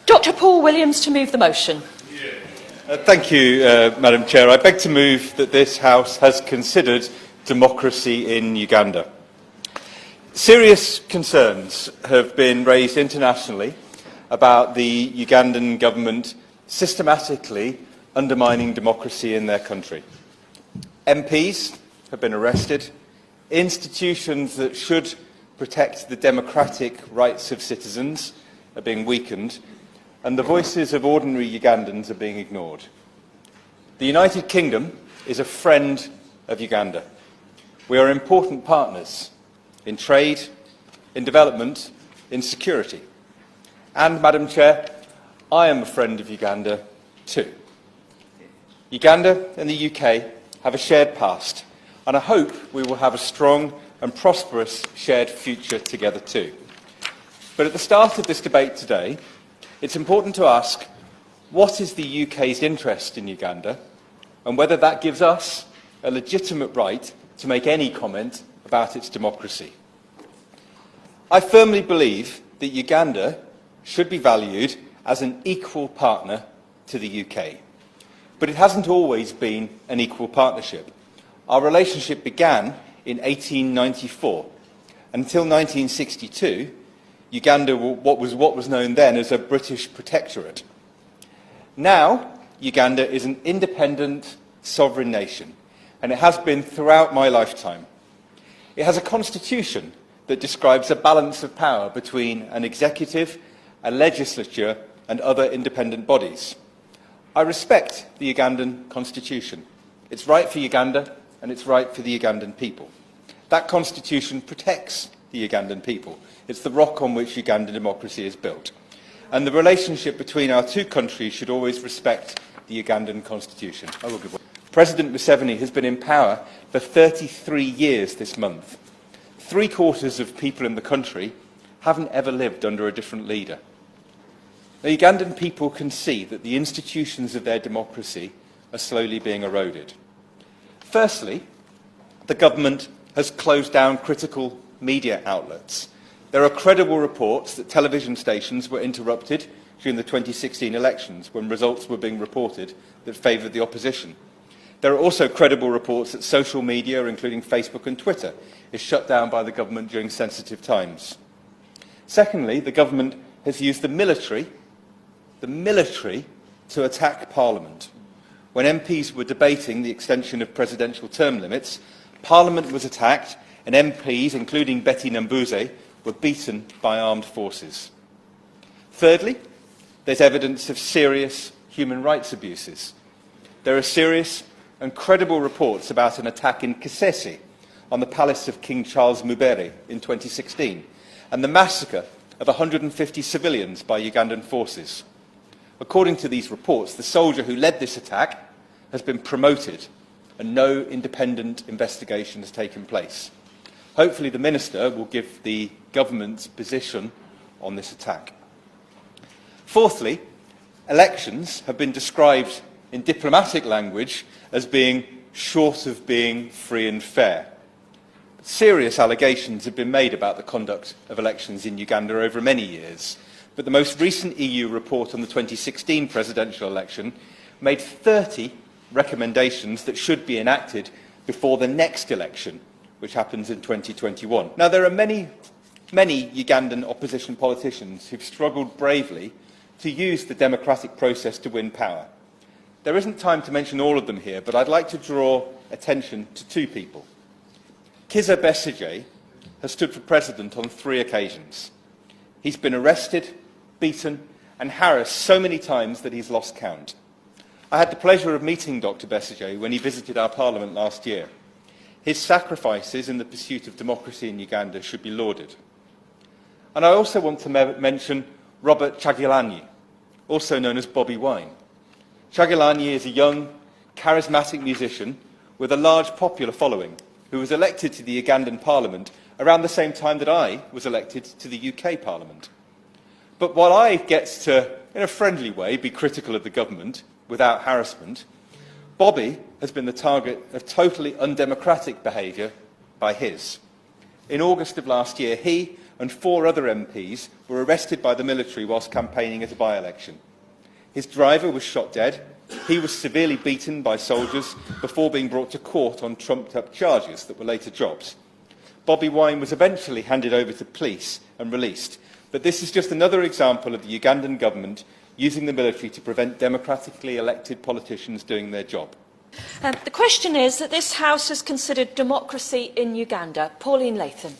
Dr Paul Williams to move the motion. Thank you, Madam Chair. I beg to move that this House has considered democracy in Uganda. Serious concerns have been raised internationally about the Ugandan government systematically undermining democracy in their country. MPs have been arrested, institutions that should protect the democratic rights of citizens are being weakened, and the voices of ordinary Ugandans are being ignored. The United Kingdom is a friend of Uganda. We are important partners in trade, in development, in security. And, Madam Chair, I am a friend of Uganda too. Uganda and the UK have a shared past, and I hope we will have a strong and prosperous shared future together too. But at the start of this debate today, it's important to ask, what is the UK's interest in Uganda, and whether that gives us a legitimate right to make any comment about its democracy? I firmly believe that Uganda should be valued as an equal partner to the UK. But it hasn't always been an equal partnership. Our relationship began in 1894. Until 1962, Uganda was what was known then as a British protectorate. Now, Uganda is an independent, sovereign nation, and it has been throughout my lifetime. It has a constitution that describes a balance of power between an executive, a legislature, and other independent bodies. I respect the Ugandan constitution. It's right for Uganda, and it's right for the Ugandan people. That constitution protects the Ugandan people. It's the rock on which Ugandan democracy is built. And the relationship between our two countries should always respect the Ugandan constitution. President Museveni has been in power for 33 years this month. 3/4 of people in the country haven't ever lived under a different leader. The Ugandan people can see that the institutions of their democracy are slowly being eroded. Firstly, the government has closed down critical media outlets. There are credible reports that television stations were interrupted during the 2016 elections when results were being reported that favoured the opposition. There are also credible reports that social media, including Facebook and Twitter, is shut down by the government during sensitive times. Secondly, the government has used the military to attack Parliament. When MPs were debating the extension of presidential term limits, Parliament was attacked and MPs, including Betty Nambuze, were beaten by armed forces. Thirdly, there's evidence of serious human rights abuses. There are serious and credible reports about an attack in Kasese on the palace of King Charles Mubere in 2016 and the massacre of 150 civilians by Ugandan forces. According to these reports, the soldier who led this attack has been promoted and no independent investigation has taken place. Hopefully the Minister will give the government's position on this attack. Fourthly, elections have been described in diplomatic language as being short of being free and fair. Serious allegations have been made about the conduct of elections in Uganda over many years, but the most recent EU report on the 2016 presidential election made 30 recommendations that should be enacted before the next election, which happens in 2021. Now, there are many Ugandan opposition politicians who've struggled bravely to use the democratic process to win power. There isn't time to mention all of them here, but I'd like to draw attention to two people. Kizza Besigye has stood for president on 3 occasions. He's been arrested, beaten and harassed so many times that he's lost count. I had the pleasure of meeting Dr Besigye when he visited our Parliament last year. His sacrifices in the pursuit of democracy in Uganda should be lauded. And I also want to mention Robert Kyagulanyi, also known as Bobi Wine. Kyagulanyi is a young, charismatic musician with a large popular following who was elected to the Ugandan Parliament around the same time that I was elected to the UK Parliament. But while I get to, in a friendly way, be critical of the government without harassment, Bobby has been the target of totally undemocratic behaviour by his. In August of last year, he and 4 other MPs were arrested by the military whilst campaigning at a by-election. His driver was shot dead. He was severely beaten by soldiers before being brought to court on trumped-up charges that were later dropped. Bobby Wine was eventually handed over to police and released, but this is just another example of the Ugandan government using the military to prevent democratically elected politicians doing their job. The question is that this House has considered democracy in Uganda. Pauline Latham.